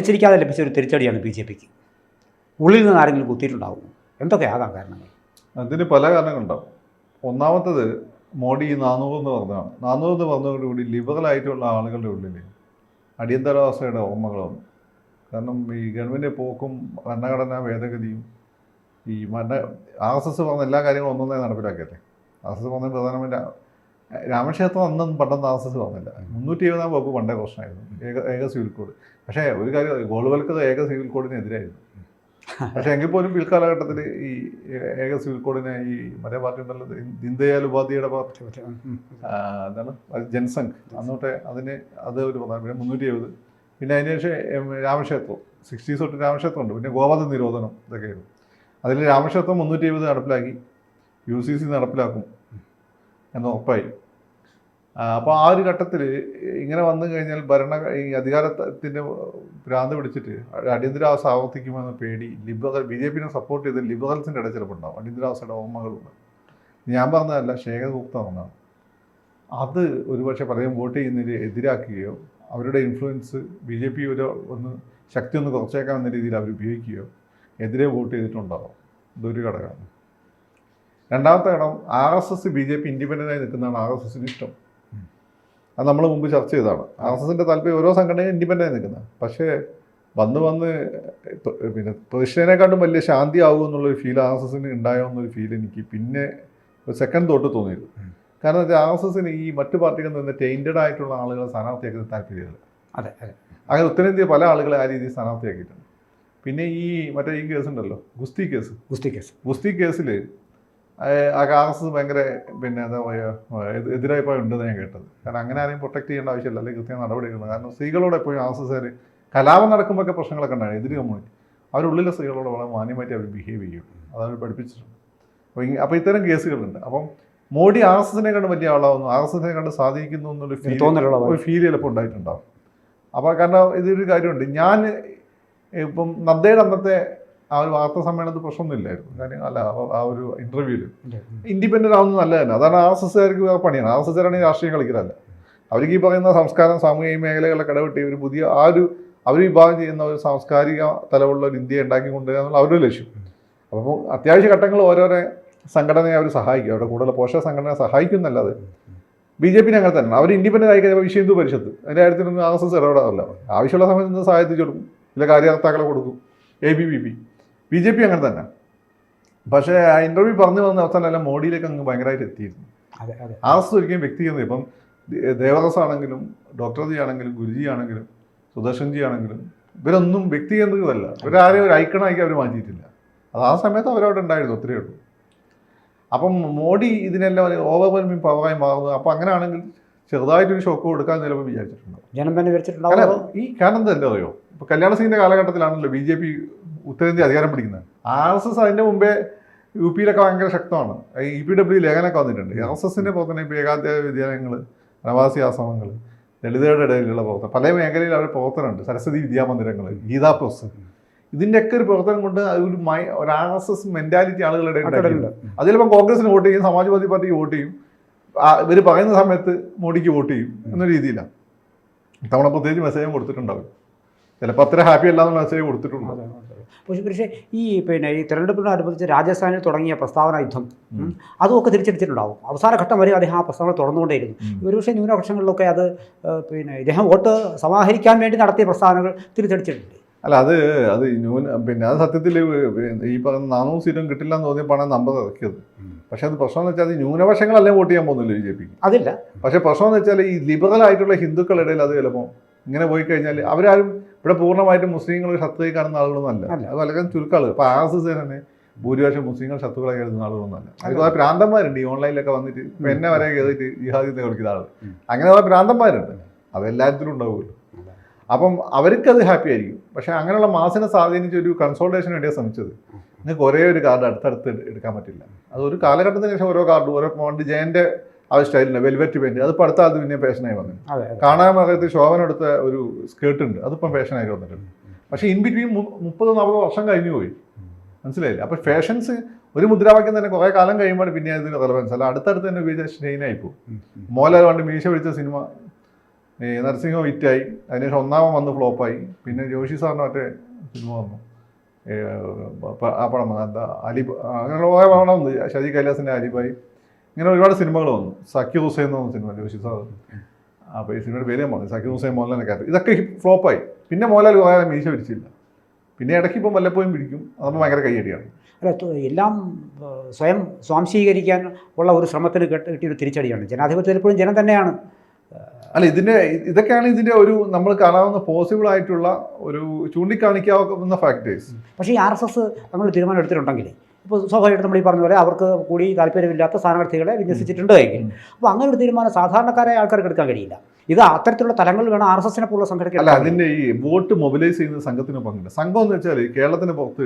നിലച്ചിരിക്കാതെ ലഭിച്ച ഒരു തിരിച്ചടിയാണ് ബി ജെ പിക്ക്. ഉള്ളിൽ നിന്ന് ആരെങ്കിലും കുത്തിയിട്ടുണ്ടാവും. എന്തൊക്കെയാകാം കാരണങ്ങൾ? അതിന് പല കാരണങ്ങളുണ്ടാവും. ഒന്നാമത്തത് മോഡി 400 എന്ന് പറഞ്ഞതാണ്. 400 എന്ന് പറഞ്ഞതോടുകൂടി ലിബറലായിട്ടുള്ള ആളുകളുടെ ഉള്ളിൽ അടിയന്തരാവസ്ഥയുടെ ഓർമ്മകൾ വന്നു. കാരണം ഈ ഗവൺമെൻറ് പോക്കും ഭരണഘടനാ ഭേദഗതിയും ഈ RSS പറഞ്ഞ എല്ലാ കാര്യങ്ങളും ഒന്നൊന്നേ നടപ്പിലാക്കിയല്ലേ. RSS പറഞ്ഞ പ്രധാനമന്ത്രി രാമക്ഷേത്രം അന്നും പണ്ടെന്ന് RSS പറഞ്ഞില്ല. 370 വകുപ്പ് പണ്ടേ പ്രശ്നമായിരുന്നു, ഏക സിവിൽ കോഡ്. പക്ഷേ ഒരു കാര്യം, ഗോൾവൽക്കർ ഏക സിവിൽ കോഡിനെതിരായിരുന്നു. പക്ഷേ എങ്കിൽ പോലും പിൽക്കാലഘട്ടത്തിൽ ഈ ഏക സിവിൽ കോഡിനെ ഈ മറ്റേ പാർട്ടി ഉണ്ടല്ലോ, ദീൻദയാൽ ഉപാധ്യായുടെ പാർട്ടി, എന്താണ് ജനസംഘ്, അന്നോട്ടെ അത് ഒരു പ്രധാന. പിന്നെ 370, പിന്നെ അതിന് ശേഷം രാമക്ഷേത്രം 60s തൊട്ട് രാമക്ഷേത്രം ഉണ്ട്. പിന്നെ ഗോവധ നിരോധനം ഇതൊക്കെയായിരുന്നു. അതിൽ രാമക്ഷേത്രം 370 നടപ്പിലാക്കി, UCC നടപ്പിലാക്കും എന്ന് ഉറപ്പായി. അപ്പോൾ ആ ഒരു ഘട്ടത്തിൽ ഇങ്ങനെ വന്നു കഴിഞ്ഞാൽ ഈ അധികാരത്തിൻ്റെ ഭ്രാന്ത് പിടിച്ചിട്ട് അടിയന്തരാവസ്ഥ ആവർത്തിക്കുമെന്ന് പേടി BJPനെ സപ്പോർട്ട് ചെയ്ത് ലിബറൽസിൻ്റെ ഇടയിൽ ചിലപ്പോൾ ഉണ്ടാവും. അടിയന്തരാവസ്ഥയുടെ ഓർമ്മകളുണ്ട്. ഞാൻ പറഞ്ഞതല്ല, ശേഖർ ഗുപ്ത പറഞ്ഞതാണ്. അത് ഒരുപക്ഷെ പലരും വോട്ട് ചെയ്യുന്നതിന് എതിരാക്കുകയോ അവരുടെ ഇൻഫ്ലുവൻസ് BJP ഒന്ന് ശക്തി ഒന്ന് കുറച്ചേക്കാമെന്ന രീതിയിൽ അവർ ഉപയോഗിക്കുകയോ എതിരെ വോട്ട് ചെയ്തിട്ടുണ്ടാവും. ഇതൊരു ഘടകമാണ്. രണ്ടാമത്തെ ഘടകം, RSS BJP ഇൻഡിപെൻഡൻ്റായി നിൽക്കുന്നതാണ് RSSന് ഇഷ്ടം. അത് നമ്മൾ മുമ്പ് ചർച്ച ചെയ്തതാണ്. RSSൻ്റെ താല്പര്യം ഓരോ സംഘടനയും ഇൻഡിപെൻഡൻ്റായി നിൽക്കുന്നത്. പക്ഷേ വന്ന് പിന്നെ പ്രതിഷ്ഠേനെക്കാട്ടും വലിയ ശാന്തി ആകും എന്നുള്ളൊരു ഫീൽ RSSന് ഉണ്ടായോ എന്നൊരു ഫീൽ എനിക്ക് പിന്നെ ഒരു സെക്കൻഡ് തൊട്ട് തോന്നിയത്. കാരണം RSSന് ഈ മറ്റു പാർട്ടികളിൽ നിന്ന് ടൈൻറ്റഡ് ആയിട്ടുള്ള ആളുകളെ സ്ഥാനാർത്ഥിയാക്കുന്ന താല്പര്യമില്ല. അതെ, അങ്ങനെ ഉത്തരേന്ത്യ പല ആളുകളെ ആ രീതിയിൽ സ്ഥാനാർത്ഥിയാക്കിയിട്ടുണ്ട്. പിന്നെ ഈ കേസ് ഉണ്ടല്ലോ, ഗുസ്തി കേസിൽ RSS ഭയങ്കര പിന്നെ എന്താ പറയുക എതിരഭിപ്രായം ഉണ്ടെന്ന് ഞാൻ കേട്ടത്. കാരണം അങ്ങനെ ആരെയും പ്രൊട്ടക്ട് ചെയ്യേണ്ട ആവശ്യമില്ല, അല്ലെങ്കിൽ കൃത്യമായ നടപടികളുണ്ട്. കാരണം സ്ത്രീകളോട് എപ്പോഴും RSSകാർ കലാപം നടക്കുമ്പോഴൊക്കെ പ്രശ്നങ്ങളൊക്കെ ഉണ്ടായി, എതിര് കമ്മ്യൂണിറ്റി അവരുള്ളിലെ സ്ത്രീകളോട് വളരെ മാന്യമായിട്ട് അവർ ബിഹേവ് ചെയ്യും. അതവർ പഠിപ്പിച്ചിട്ടുണ്ട്. അപ്പോൾ ഇത്തരം കേസുകളുണ്ട്. അപ്പം മോഡി RSSനെ കണ്ട് വലിയ ആളാവുന്നു, RSSനെ കണ്ട് സ്വാധീനിക്കുന്നു എന്നൊരു ഫീൽ ചിലപ്പോൾ ഉണ്ടായിട്ടുണ്ടാവും. അപ്പോൾ കാരണം ഇതൊരു കാര്യമുണ്ട്. ഞാൻ ഇപ്പം നദ്ദയുടെ അന്നത്തെ ആ ഒരു വാർത്താ സമ്മേളനത്തിൽ പ്രശ്നമൊന്നുമില്ലായിരുന്നു. കാര്യം അല്ല, ആ ഒരു ഇൻ്റർവ്യൂവിൽ ഇൻഡിപെൻഡൻ്റ് ആവുന്നത് നല്ലതന്നെ. അതാണ് RSSകാർക്ക് വേറെ പണിയാണ്. RSSകാരാണെങ്കിൽ രാഷ്ട്രീയം കളിക്കലല്ല. അവർക്ക് ഈ പറയുന്ന സംസ്കാരം, സാമൂഹിക മേഖലകളൊക്കെ ഇടപെട്ടി ഒരു പുതിയ അവർ വിഭാഗം ചെയ്യുന്ന ഒരു സാംസ്കാരിക തലമുള്ള ഒരു ഇന്ത്യ ഉണ്ടാക്കി കൊണ്ടുവരിക എന്നുള്ള അവരുടെ ലക്ഷ്യം. അപ്പോൾ അത്യാവശ്യ ഘട്ടങ്ങൾ ഓരോരോ സംഘടനയെ അവർ സഹായിക്കും, അവരുടെ കൂടുതൽ പോഷക സംഘടനയെ സഹായിക്കുന്നല്ലാതെ BJPനെ അങ്ങനെ തന്നെ. അവർ ഇൻഡിപെൻഡൻ്റ് ആയി കഴിഞ്ഞാൽ വിശ്വ ഹിന്ദു പരിഷത്ത് അതിൻ്റെ കാര്യത്തിലൊന്നും RSS ഇടപെടാറില്ല. ആവശ്യമുള്ള സമയത്ത് നിന്ന് സഹായത്തിച്ച് കൊടുക്കും, ചില കാര്യകർത്താക്കളെ കൊടുക്കും. ABVP BJP അങ്ങനെ തന്നെ. പക്ഷേ ആ ഇൻ്റർവ്യൂ പറഞ്ഞു വന്ന അവസാനം മോഡിയിലേക്ക് അങ്ങ് ഭയങ്കരമായിട്ട് എത്തിയിരുന്നു. RSS ഒരിക്കലും വ്യക്തിഗത, ഇപ്പം ദേവദാസ് ആണെങ്കിലും ഡോക്ടർ ജി ആണെങ്കിലും ഗുരുജി ആണെങ്കിലും സുദർശൻജി ആണെങ്കിലും ഇവരൊന്നും വ്യക്തികേന്ദ്രിതമല്ല. ഇവരാരെയും ഒരു ഐക്കണാക്കി അവർ മാറ്റിയിട്ടില്ല. അത് ആ സമയത്ത് അവരവിടെ ഉണ്ടായിരുന്നു, ഒത്തിരി ഉള്ളൂ. അപ്പം മോഡി ഇതിനെല്ലാം ഓവർവെൽമിങ് പവറായി മാറുന്നത്. അപ്പോൾ അങ്ങനെയാണെങ്കിൽ ചെറുതായിട്ടൊരു ഷോക്ക് കൊടുക്കാൻ ചിലപ്പോൾ വിചാരിച്ചിട്ടുണ്ടാവും. ഈ കാരണം എന്താ അറിയോ, ഇപ്പോൾ കല്യാണ സിംഗിൻ്റെ കാലഘട്ടത്തിലാണല്ലോ BJP ഉത്തരേന്ത്യ അധികാരം പിടിക്കുന്നത്. RSS അതിൻ്റെ മുമ്പേ UPയിലൊക്കെ ഭയങ്കര ശക്തമാണ്. EPW ലേഖനമൊക്കെ വന്നിട്ടുണ്ട്. RSSൻ്റെ പ്രവർത്തനം ഇപ്പോൾ ഏകാധ്യായ വിദ്യാലയങ്ങൾ, പ്രവാസി ആശ്രമങ്ങൾ, ദളിതരുടെ ഇടയിലുള്ള പ്രവർത്തനം, പല മേഖലയിൽ അവർ പ്രവർത്തനമുണ്ട്. സരസ്വതി വിദ്യാമന്ദിരങ്ങൾ, ഗീതാ പ്ലസ്, ഇതിൻ്റെയൊക്കെ ഒരു പ്രവർത്തനം കൊണ്ട് ഒരു RSS മെൻറ്റാലിറ്റി ആളുകളുടെ ഉണ്ടായിട്ടുണ്ട്. അതിലിപ്പം കോൺഗ്രസിന് വോട്ട് ചെയ്യും, സമാജ്വാദി പാർട്ടിക്ക് വോട്ട് ചെയ്യും, ഇവർ പറയുന്ന സമയത്ത് മോഡിക്ക് വോട്ട് ചെയ്യും എന്നൊരു രീതിയിലാണ്. തവണ പ്രത്യേകിച്ച് മെസ്സേജും കൊടുത്തിട്ടുണ്ടാവും. ചിലപ്പോൾ അത്ര ഹാപ്പി അല്ല എന്നുള്ള മെസ്സേജ് കൊടുത്തിട്ടുണ്ട്. പക്ഷേ ഈ തിരഞ്ഞെടുപ്പിനോടനുബന്ധിച്ച് രാജസ്ഥാനിൽ തുടങ്ങിയ പ്രസ്താവന യുദ്ധം അതുമൊക്കെ തിരിച്ചടിച്ചിട്ടുണ്ടാവും. അവസാന ഘട്ടം വരെ അദ്ദേഹം ആ പ്രസ്താവന തുറന്നുകൊണ്ടേയിരുന്നു. ഒരുപക്ഷെ ന്യൂനപക്ഷങ്ങളിലൊക്കെ അത് ഇദ്ദേഹം വോട്ട് സമാഹരിക്കാൻ വേണ്ടി നടത്തിയ പ്രസ്താവനകൾ തിരിച്ചടിച്ചിട്ടുണ്ട്. അല്ല, അത് പിന്നെ അത് സത്യത്തിൽ ഈ പറയുന്ന 400 സീറ്റും കിട്ടില്ല എന്ന് തോന്നിയപ്പോഴാണ് നമ്പർ ഇറക്കിയത്. പക്ഷെ അത് പ്രശ്നം എന്ന് വെച്ചാൽ അത് ന്യൂനപക്ഷങ്ങളല്ലേ വോട്ട് ചെയ്യാൻ പോകുന്നില്ല BJP. അതില്ല. പക്ഷേ പ്രശ്നം എന്ന് വെച്ചാൽ ഈ ലിബറൽ ആയിട്ടുള്ള ഹിന്ദുക്കളുടെ ഇടയിൽ അത് ചിലപ്പോൾ ഇങ്ങനെ പോയി കഴിഞ്ഞാൽ അവരാരും ഇവിടെ പൂർണ്ണമായിട്ടും മുസ്ലിങ്ങൾ ശത്രുവായി കാണുന്ന ആളുകളൊന്നും അല്ല. അത് വളരെ ചുരുക്കം ഇപ്പോൾ RSS തന്നെ ഭൂരിപക്ഷം മുസ്ലിങ്ങൾ ശത്രുക്കളായി കരുതുന്ന ആളുകളൊന്നും അല്ല. അതുപോലെ പ്രാന്തന്മാരുണ്ട് ഈ ഓൺലൈനിലൊക്കെ വന്നിട്ട് ഇപ്പം എന്നെ വരെ കയറിയിട്ട് ജിഹാദിത്തെ കളിക്കുന്ന ആൾ, അങ്ങനെ പ്രാന്തന്മാരുണ്ട്. അതെല്ലാത്തിലും ഉണ്ടാവുമല്ലോ. അപ്പം അവർക്കത് ഹാപ്പി ആയിരിക്കും. പക്ഷേ അങ്ങനെയുള്ള മാസിനെ സ്വാധീനിച്ച് ഒരു കൺസോൾട്ടേഷൻ വേണ്ടിയാണ് ശ്രമിച്ചത്. നിങ്ങൾക്ക് ഒരേ ഒരു കാർഡ് അടുത്തടുത്ത് എടുക്കാൻ പറ്റില്ല. അത് ഒരു കാലഘട്ടത്തിന് ശേഷം ഓരോ കാർഡ് ഓരോ ഫോണ്ട് ജയൻ്റെ ആ സ്റ്റൈലിൻ്റെ വെൽവെറ്റ് പെയിൻറ്റ് അതിപ്പോൾ അടുത്ത കാലത്ത് പിന്നെ ഫാഷനായി വന്നു. കാണാൻ ഭാഗത്ത് ശോഭനെടുത്ത ഒരു സ്കേർട്ട് ഉണ്ട്, അതിപ്പം ഫാഷനായി വന്നിട്ടുണ്ട്. പക്ഷേ ഇൻ ബിറ്റ്വീൻ 30-40 വർഷം കഴിഞ്ഞു പോയി, മനസ്സിലായില്ല. അപ്പോൾ ഫാഷൻസ് ഒരു മുദ്രാവാക്യം തന്നെ കുറേ കാലം കഴിയുമ്പോൾ പിന്നെ അതിന് റെലവൻസ് അല്ല, അടുത്തടുത്ത് തന്നെ ഉപയോഗിച്ച ഷെയിനായി പോകും. മോഹൻലാൽ പണ്ട് മീശ പിടിച്ച സിനിമ നരസിംഹം ഹിറ്റായി, അതിനുശേഷം ഒന്നാമൻ വന്ന് ഫ്ലോപ്പായി. പിന്നെ ജോഷി സാറിന് മറ്റേ സിനിമ വന്നു, ആ പടം എന്താ അങ്ങനെയുള്ള കുറേ പടം വന്നു, ഷജി കൈലാസിൻ്റെ അലിബായി, ഇങ്ങനെ ഒരുപാട് സിനിമകൾ വന്നു. സക്കീർ ഹുസൈൻ എന്ന് പറഞ്ഞ സിനിമ ജോഷി സാർ, അപ്പോൾ ഈ സിനിമയുടെ പേര് ഞാൻ പറഞ്ഞു, സക്കീർ ഹുസൈൻ മോഹൻലാലിനൊക്കെ ആയിട്ട് ഇതൊക്കെ ഫ്ലോപ്പായി. പിന്നെ മോഹൻലാൽ കുറേ മീശ പിടിച്ചില്ല. പിന്നെ ഇടയ്ക്ക് ഇപ്പം വല്ലപ്പോഴും പിടിക്കും, അതപ്പോൾ ഭയങ്കര കയ്യടിയാണ്. അല്ല, എല്ലാം സ്വയം സ്വാംശീകരിക്കാൻ ഉള്ള ഒരു ശ്രമത്തിന് കിട്ടിയൊരു തിരിച്ചടിയാണ്. ജനാധിപത്യത്തിൽ എപ്പോഴും ജനം തന്നെയാണ്. അല്ല, ഇതൊക്കെയാണ് ഇതിൻ്റെ ഒരു നമ്മൾ കാണാവുന്ന പോസിബിൾ ആയിട്ടുള്ള ഒരു ചൂണ്ടിക്കാണിക്കാവുന്ന ഫാക്ടേഴ്സ്. പക്ഷേ ഈ RSS അങ്ങനെ തീരുമാനം എടുത്തിട്ടുണ്ടെങ്കിൽ ഇപ്പോൾ സ്വാഭാവികമായിട്ട് നമ്മൾ ഈ പറഞ്ഞ പോലെ അവർക്ക് കൂടി താല്പര്യമില്ലാത്ത സ്ഥാനാർത്ഥികളെ വിന്യസിച്ചിട്ടുണ്ട് എങ്കിൽ അപ്പോൾ അങ്ങനെ ഒരു തീരുമാനം സാധാരണക്കാരായ ആൾക്കാർക്ക് എടുക്കാൻ കഴിയില്ല. ഇത് അത്തരത്തിലുള്ള തലങ്ങളിൽ വേണം RSSനെ പോലുള്ള സംഘടന. അല്ല, അതിൻ്റെ ഈ വോട്ട് മൊബിലൈസ് ചെയ്യുന്ന സംഘത്തിന് പങ്കുണ്ട്. സംഘം എന്ന് വെച്ചാൽ കേരളത്തിന് പുറത്ത്,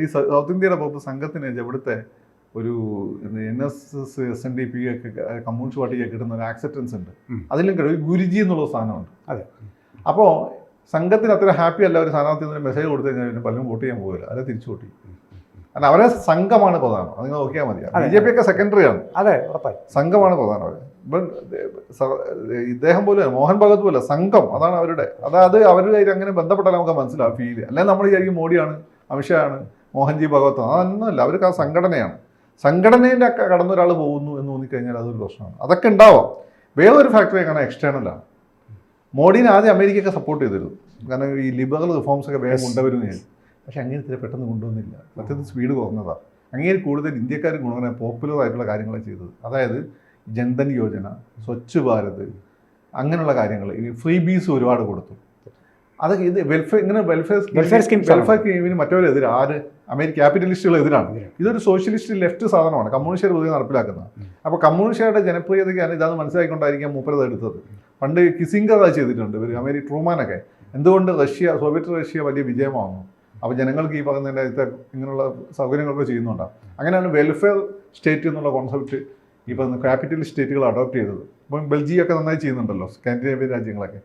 ഈ സൗത്ത് ഇന്ത്യയുടെ പുറത്ത് സംഘത്തിന് ഇവിടുത്തെ ഒരു NSS SNDP ഒക്കെ കമ്മ്യൂണിസ്റ്റ് പാർട്ടിക്ക് കിട്ടുന്ന ഒരു ആക്സെപ്റ്റൻസ് ഉണ്ട്. അതിലും ഒരു ഗുരുജി എന്നുള്ള സാധനമുണ്ട്. അതെ. അപ്പോൾ സംഘത്തിന് അത്ര ഹാപ്പി അല്ല ഒരു സ്ഥാനാർത്ഥി മെസ്സേജ് കൊടുത്തു കഴിഞ്ഞാൽ പിന്നെ പലരും വോട്ട് ചെയ്യാൻ പോകില്ല, അല്ലെ തിരിച്ചു വോട്ട് ചെയ്യും. കാരണം അവരെ സംഘമാണ് പ്രധാനം. അത് നിങ്ങൾ നോക്കിയാൽ മതി. BJP ഒക്കെ സെക്കൻഡറി ആണ്. അതെ, ഉറപ്പായി സംഘമാണ് പ്രധാനം. അവർ ഇപ്പം ഇദ്ദേഹം പോലെ മോഹൻ ഭഗത് പോലെ സംഘം അതാണ് അവരുടെ. അതായത് അവരുമായിട്ട് അങ്ങനെ ബന്ധപ്പെട്ടാൽ നമുക്ക് മനസ്സിലാവും, ഫീൽ. അല്ലെങ്കിൽ നമ്മൾ വിചാരിക്കും മോഡിയാണ്, അമിത്ഷായാണ്, മോഹൻജി ഭഗവത്. അതൊന്നുമല്ല, അവർക്ക് ആ സംഘടനയാണ്. സംഘടനയുടെ കടന്നൊരാൾ പോകുന്നു എന്ന് തോന്നിക്കഴിഞ്ഞാൽ അതൊരു പ്രശ്നമാണ്. അതൊക്കെ ഉണ്ടാവാം. വേറൊരു ഫാക്ടറി കാരണം എക്സ്റ്റേണലാണ്. മോഡിനെ ആദ്യം അമേരിക്കയൊക്കെ സപ്പോർട്ട് ചെയ്തിരുന്നു, കാരണം ഈ ലിബറൽ റിഫോംസ് ഒക്കെ വേഗം കൊണ്ടുവരുമെന്ന് ഞാൻ. പക്ഷെ അങ്ങനെ ഇത്ര പെട്ടെന്ന് കൊണ്ടുവന്നില്ല. സത്യത്തിൽ സ്പീഡ് കുറഞ്ഞതാണ്. അങ്ങനെ കൂടുതൽ ഇന്ത്യക്കാർ ഗുണങ്ങനെ പോപ്പുലർ ആയിട്ടുള്ള കാര്യങ്ങളാണ് ചെയ്തത്. അതായത് ജൻധൻ യോജന, സ്വച്ഛ് ഭാരത്, അങ്ങനെയുള്ള കാര്യങ്ങൾ, ഈ ഫ്രീ ബീസ് ഒരുപാട് കൊടുത്തു. അതൊക്കെ ഇത് വെൽഫെയർ സ്കീമിന് മറ്റവരെതിരെ ക്യാപിറ്റലിസ്റ്റുകളെതിരാണ്. ഇതൊരു സോഷ്യലിസ്റ്റ് ലെഫ്റ്റ് സാധനമാണ്, കമ്മ്യൂണിസ്റ്റുകാർ പൊതുവെ നടപ്പിലാക്കുന്നത്. അപ്പോൾ കമ്മ്യൂണിസ്റ്റുകാരുടെ ജനപ്രിയതയ്ക്കാണ് ഇതാന്ന് മനസ്സിലാക്കിക്കൊണ്ടായിരിക്കാം മൂപ്പരത് എടുത്തത്. പണ്ട് കിസിംഗർ അത് ചെയ്തിട്ടുണ്ട്, ഇവർ ട്രൂമാനൊക്കെ. എന്തുകൊണ്ട് സോവിയറ്റ് റഷ്യ വലിയ വിജയമാകുന്നു, അപ്പോൾ ജനങ്ങൾക്ക് ഈ പറയുന്നതിൻ്റെ ഇങ്ങനെയുള്ള സൗകര്യങ്ങളൊക്കെ ചെയ്യുന്നുണ്ടാകും. അങ്ങനെയാണ് വെൽഫെയർ സ്റ്റേറ്റ് എന്നുള്ള കോൺസെപ്റ്റ് ഈ പറയുന്ന ക്യാപിറ്റലിസ്റ്റ് സ്റ്റേറ്റുകൾ അഡോപ്റ്റ് ചെയ്തത്. ഇപ്പം ബെൽജിയൊക്കെ നന്നായി ചെയ്യുന്നുണ്ടല്ലോ, സ്കാൻഡിനേവിയൻ രാജ്യങ്ങളൊക്കെ.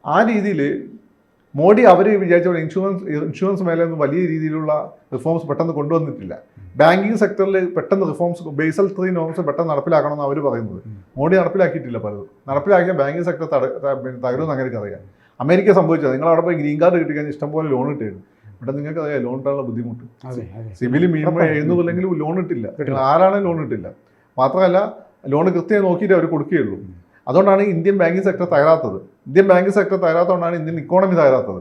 ആ രീതിയിൽ മോഡി അവർ വിചാരിച്ച പോലെ ഇൻഷുറൻസ് മേഖലയൊന്നും വലിയ രീതിയിലുള്ള റിഫോംസ് പെട്ടെന്ന് കൊണ്ടുവന്നിട്ടില്ല. ബാങ്കിങ് സെക്ടറിൽ പെട്ടെന്ന് റിഫോംസ്, ബേസൽ 3 നോംസ് പെട്ടെന്ന് നടപ്പിലാക്കണമെന്ന് അവർ പറയുന്നത്. മോഡി നടപ്പിലാക്കിയിട്ടില്ല പലതും. നടപ്പിലാക്കിയ ബാങ്കിങ് സെക്ടർ തകരുമെന്ന് അങ്ങനെ അറിയാം. അമേരിക്ക സംഭവിച്ചത്, നിങ്ങളവിടെ പോയി ഗ്രീൻ കാർഡ് കിട്ടിക്കഴിഞ്ഞാൽ ഇഷ്ടംപോലെ ലോൺ കിട്ടിയിരുന്നു. ഇവിടെ നിങ്ങൾക്ക് അറിയാം ലോൺ ഇട്ടാനുള്ള ബുദ്ധിമുട്ട്. സിവിൽ മിനിമം എഴുതുന്നില്ലെങ്കിൽ ലോൺ ഇട്ടില്ല, ആരാണെങ്കിലും ലോൺ ഇട്ടില്ല. മാത്രമല്ല ലോൺ കൃത്യമായി നോക്കിയിട്ട് അവർ കൊടുക്കുകയുള്ളൂ. അതുകൊണ്ടാണ് ഇന്ത്യൻ ബാങ്കിങ് സെക്ടർ തകരാത്തത്. ഇന്ത്യൻ ബാങ്കിങ് സെക്ടർ തകരാത്തതുകൊണ്ടാണ് ഇന്ത്യൻ ഇക്കോണമി തകരാത്തത്.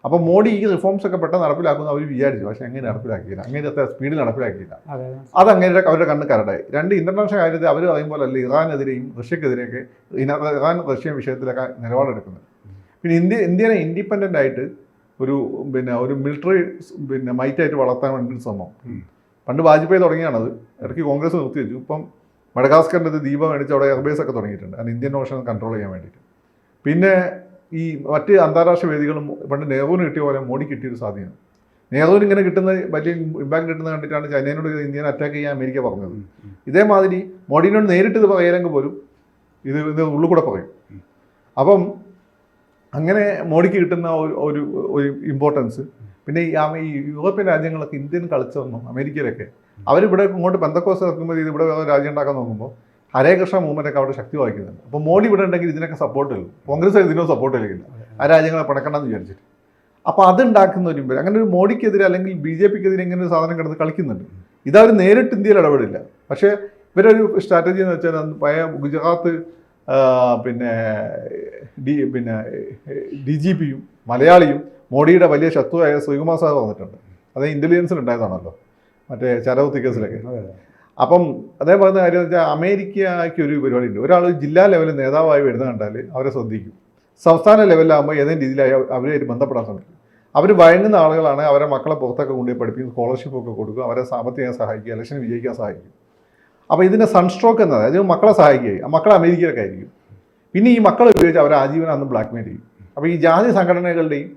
അപ്പോൾ മോഡി ഈ റിഫോംസ് ഒക്കെ പെട്ടെന്ന് നടപ്പിലാക്കുമെന്ന് അവർ വിചാരിച്ചു. പക്ഷേ അങ്ങനെ നടപ്പിലാക്കിയില്ല, അങ്ങനെ അത്ര സ്പീഡിൽ നടപ്പിലാക്കിയില്ല. അത് അങ്ങനെ അവരുടെ കണ്ണ് കരടായി. രണ്ട് ഇന്റർനാഷണൽ കാര്യത്തിൽ അവർ പറയുമ്പോൾ അല്ല ഇറാനെതിരെയും റഷ്യക്കെതിരെയൊക്കെ ഇറാൻ റഷ്യ വിഷയത്തിലൊക്കെ നിലപാടെടുക്കുന്നത്. പിന്നെ ഇന്ത്യനെ ഇൻഡിപെൻഡൻ്റ് ആയിട്ട് ഒരു മിലിറ്ററി മൈറ്റായിട്ട് വളർത്താൻ വേണ്ടി ശ്രമം പണ്ട് വാജ്പേയി തുടങ്ങിയാണത്. ഇടയ്ക്ക് കോൺഗ്രസ് നിർത്തി വെച്ചു. ഇപ്പം മഡഗാസ്കറിൻ്റെ ദ്വീപ മേടിച്ച് അവിടെ എയർബേസ് ഒക്കെ തുടങ്ങിയിട്ടുണ്ട്, കാരണം ഇന്ത്യൻ ഓഷൻ കൺട്രോൾ ചെയ്യാൻ വേണ്ടിയിട്ട്. പിന്നെ ഈ മറ്റ് അന്താരാഷ്ട്ര വേദികളും പണ്ട് നെഹ്റുവിന് കിട്ടിയ പോലെ മോഡി കിട്ടിയൊരു സ്വാധീനം. നെഹ്റുവിന് ഇങ്ങനെ കിട്ടുന്ന വലിയ ഇമ്പാക്ട് കിട്ടുന്നത് കണ്ടിട്ടാണ് ചൈനയോട് ഇന്ത്യനെ അറ്റാക്ക് ചെയ്യാൻ അമേരിക്ക പറഞ്ഞത്. ഇതേമാതിരി മോഡിനോട് നേരിട്ട് ഇത് പറയില്ലെങ്കിൽ പോലും ഇത് ഉള്ളിൽ കൂടെ പറയും. അപ്പം അങ്ങനെ മോഡിക്ക് കിട്ടുന്ന ഒരു ഇമ്പോർട്ടൻസ്. പിന്നെ ഈ യൂറോപ്യൻ രാജ്യങ്ങളൊക്കെ ഇന്ത്യൻ കളിച്ചൊന്നും അമേരിക്കയിലൊക്കെ അവരിവിടെ ഇങ്ങോട്ട് പെന്തക്കോസ് ഇറക്കുമ്പോൾ ഇത് ഇവിടെ വേറെ രാജ്യം ഉണ്ടാക്കാൻ നോക്കുമ്പോൾ ഹരേ കൃഷ്ണ മൂവ്മെൻ്റൊക്കെ അവിടെ ശക്തി വായിക്കുന്നുണ്ട്. അപ്പോൾ മോഡി ഇവിടെ ഉണ്ടെങ്കിൽ ഇതിനൊക്കെ സപ്പോർട്ട് ചെയ്യും. കോൺഗ്രസ് ഇതിനോ സപ്പോർട്ട് ചെയ്യില്ല, ആ രാജ്യങ്ങളെ പണക്കണ്ടെന്ന് വിചാരിച്ചിട്ട്. അപ്പോൾ അതുണ്ടാക്കുന്ന ഒരു അങ്ങനെ ഒരു മോഡിക്കെതിരെ അല്ലെങ്കിൽ BJPക്കെതിരെ ഇങ്ങനെ ഒരു സാധനം കിടന്ന് കളിക്കുന്നുണ്ട്. ഇതവർ നേരിട്ട് ഇന്ത്യയിൽ ഇടപെടില്ല. പക്ഷേ ഇവരൊരു സ്ട്രാറ്റജി എന്ന് വെച്ചാൽ പഴയ ഗുജറാത്ത് DGPയും മലയാളിയും മോഡിയുടെ വലിയ ശത്രുവായ ശ്രീകുമാർ സാർ പറഞ്ഞിട്ടുണ്ട്. അത് ഇൻ്റലിജൻസിൽ ഉണ്ടായതാണല്ലോ മറ്റേ ചരവത്തി കേസിലൊക്കെ. അപ്പം അതേ പറയുന്ന കാര്യം എന്ന് വെച്ചാൽ അമേരിക്കയ്ക്ക് ഒരു പരിപാടിയുണ്ട്. ഒരാൾ ജില്ലാ ലെവലിൽ നേതാവായി വരുന്ന കണ്ടാൽ അവരെ ശ്രദ്ധിക്കും. സംസ്ഥാന ലെവലിലാകുമ്പോൾ ഏതെങ്കിലും രീതിയിലായി അവരുമായിട്ട് ബന്ധപ്പെടാൻ ശ്രമിക്കും. അവർ വഴങ്ങുന്ന ആളുകളാണ്. അവരെ മക്കളെ പുറത്തൊക്കെ കൊണ്ടുപോയി പഠിപ്പിക്കും, സ്കോളർഷിപ്പൊക്കെ കൊടുക്കും, അവരെ സാമ്പത്തികം സഹായിക്കുക, ഇലക്ഷന് വിജയിക്കാൻ സഹായിക്കും. അപ്പോൾ ഇതിൻ്റെ സൺസ്ട്രോക്ക് എന്നത് അതായത് മക്കളെ സഹായിക്കുകയായി. ആ മക്കളെ അമേരിക്കയിലൊക്കെ ആയിരിക്കും. പിന്നെ ഈ മക്കളെ ഉപയോഗിച്ച് അവരെ ആജീവനം അന്ന് ബ്ലാക്ക്മെയിൽ ചെയ്യും. അപ്പോൾ ഈ ജാതി സംഘടനകളുടെയും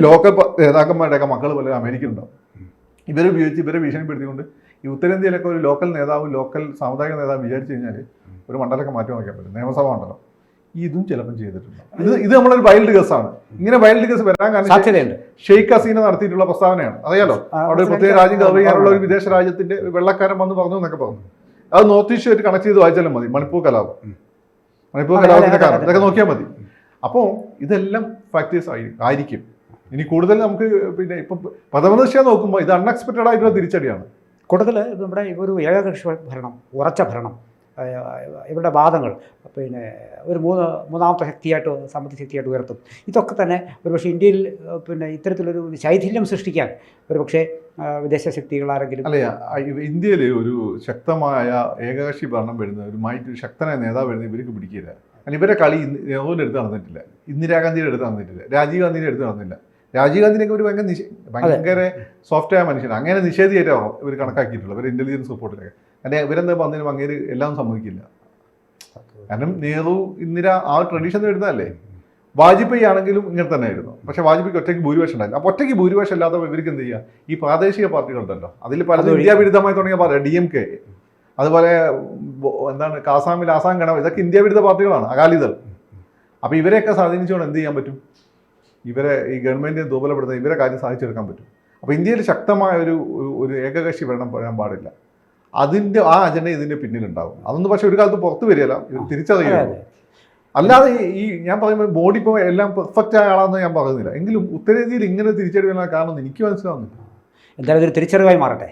ലോക്കൽ നേതാക്കന്മാരുടെയൊക്കെ മക്കൾ പലരും അമേരിക്കയിലുണ്ടാവും. ഇവരുപയോഗിച്ച് ഇവരെ ഭീഷണിപ്പെടുത്തിക്കൊണ്ട് ഈ ഉത്തരേന്ത്യയിലൊക്കെ ഒരു ലോക്കൽ നേതാവ്, ലോക്കൽ സാമുദായിക നേതാവ് വിചാരിച്ചു കഴിഞ്ഞാൽ ഒരു മണ്ഡലമൊക്കെ മാറ്റി വയ്ക്കാൻ പറ്റും, നിയമസഭാ മണ്ഡലം. ഇതും ചിലപ്പം ചെയ്തിട്ടുണ്ട്. ഇത് നമ്മളൊരു വൈൽഡ് കേസാണ്. ഇങ്ങനെ വൈൽഡ് കേസ് വരാൻ കാരണം ഷെയ്ഖ് ഹസീന നടത്തിയിട്ടുള്ള പ്രസ്താവനയാണ്. അറിയാലോ, അവിടെ ഒരു പ്രത്യേക രാജ്യം കവർ ചെയ്യാനുള്ള ഒരു വിദേശ രാജ്യത്തിന്റെ വെള്ളക്കാരൻ വന്ന് പറഞ്ഞു എന്നൊക്കെ പറഞ്ഞു. അത് നോർത്ത് ഈസ്റ്റ് ആയിട്ട് കണക്ട് ചെയ്ത് വായിച്ചാലും മതി. മണിപ്പൂർ കലാപം മണിപ്പൂർ അതെ, കലാപത്തിന്റെ അതെ, കാരണം അതെ. ഇതൊക്കെ നോക്കിയാൽ മതി. അപ്പോൾ ഇതെല്ലാം ഫാക്ടേഴ്സ് ആയിരിക്കും. ഇനി കൂടുതൽ നമുക്ക് പിന്നെ ഇപ്പം പ്രഥമ ദൃഷ്ട്യാ നോക്കുമ്പോൾ ഇത് അൺഎക്സ്പെക്റ്റഡ് ആയിട്ടുള്ള തിരിച്ചടിയാണ്. കൂടുതൽ നമ്മുടെ ഒരു ഏകകക്ഷി ഭരണം, ഉറച്ച ഭരണം, ഇവരുടെ വാദങ്ങൾ പിന്നെ ഒരു മൂന്നാമത്തെ ശക്തിയായിട്ട്, സാമ്പത്തിക ശക്തിയായിട്ട് ഉയർത്തും. ഇതൊക്കെ തന്നെ ഒരുപക്ഷെ ഇന്ത്യയിൽ പിന്നെ ഇത്തരത്തിലൊരു ശൈഥില്യം സൃഷ്ടിക്കാൻ ഒരുപക്ഷെ വിദേശ ശക്തികൾ ആരെങ്കിലും. അല്ല, ഇന്ത്യയിൽ ഒരു ശക്തമായ ഏകകക്ഷി ഭരണം വരുന്ന ഒരു ശക്തനായ നേതാവ് വരുന്ന ഇവർക്ക് പിടിക്കില്ല. കാരണം ഇവരെ കളി നെഹ്റുവിൻ്റെ അടുത്ത് നടന്നിട്ടില്ല, ഇന്ദിരാഗാന്ധിയുടെ അടുത്ത് നടന്നിട്ടില്ല, രാജീവ് ഗാന്ധിയുടെ അടുത്ത് നടന്നില്ല. രാജീവ് ഗാന്ധിനൊക്കെ ഒരു ഭയങ്കര സോഫ്റ്റായ മനുഷ്യനാണ്. അങ്ങനെ നിഷേധിയായിട്ടാണ് ഇവർ കണക്കാക്കിയിട്ടുള്ളത്, ഇവർ ഇൻ്റലിജൻസ് റിപ്പോർട്ടിലൊക്കെ. കാരണം ഇവരെന്താ പറഞ്ഞാലും അങ്ങേര് എല്ലാം സമ്മതിക്കില്ല. കാരണം നെഹ്റു ഇന്ദിര ആ ട്രഡീഷൻ വരുന്നതല്ലേ. വാജ്പേയി ആണെങ്കിലും ഇങ്ങനെ തന്നെ ആയിരുന്നു. പക്ഷേ വാജ്പേയിക്ക് ഒറ്റയ്ക്ക് ഭൂരിപക്ഷം ഉണ്ടായില്ല. അപ്പോൾ ഒറ്റയ്ക്ക് ഭൂരിപക്ഷം ഇല്ലാതെ ഇവർക്ക് എന്ത് ചെയ്യുക, ഈ പ്രാദേശിക പാർട്ടികളുണ്ടല്ലോ, അതിൽ പലതും ഇന്ത്യ വിരുദ്ധമായി തുടങ്ങിയ പാർട്ടി DMK, അതുപോലെ എന്താണ് ആസാമിൽ ആസാം ഗണ, ഇതൊക്കെ ഇന്ത്യ വിരുദ്ധ പാർട്ടികളാണ്, അകാലിദൾ. അപ്പോൾ ഇവരെയൊക്കെ സ്വാധീനിച്ചുകൊണ്ട് എന്ത് ചെയ്യാൻ പറ്റും, ഇവരെ ഈ ഗവൺമെൻറ്റിനെ ദുർബലപ്പെടുത്താൻ ഇവരെ കാര്യം സാധിച്ചെടുക്കാൻ പറ്റും. അപ്പോൾ ഇന്ത്യയിൽ ശക്തമായ ഒരു ഏകകക്ഷി ഭരണം വരാൻ പാടില്ല. അതിൻ്റെ ആ അജണ്ട ഇതിൻ്റെ പിന്നിലുണ്ടാകും. അതൊന്നും പക്ഷേ ഒരു കാലത്ത് പുറത്ത് വരികയല്ല, തിരിച്ചറിയുള്ളൂ. അല്ലാതെ ഈ ഞാൻ പറയുമ്പോൾ ബോഡി ഇപ്പോൾ എല്ലാം പെർഫെക്റ്റ് ആയ ആളാണെന്ന് ഞാൻ പറയുന്നില്ല. എങ്കിലും ഉത്തരേന്ത്യയിൽ ഇങ്ങനെ തിരിച്ചടി വരാൻ കാരണം എനിക്ക് മനസ്സിലാവുന്നില്ല. എന്തായാലും ഇതൊരു തിരിച്ചറിവായി മാറട്ടെ.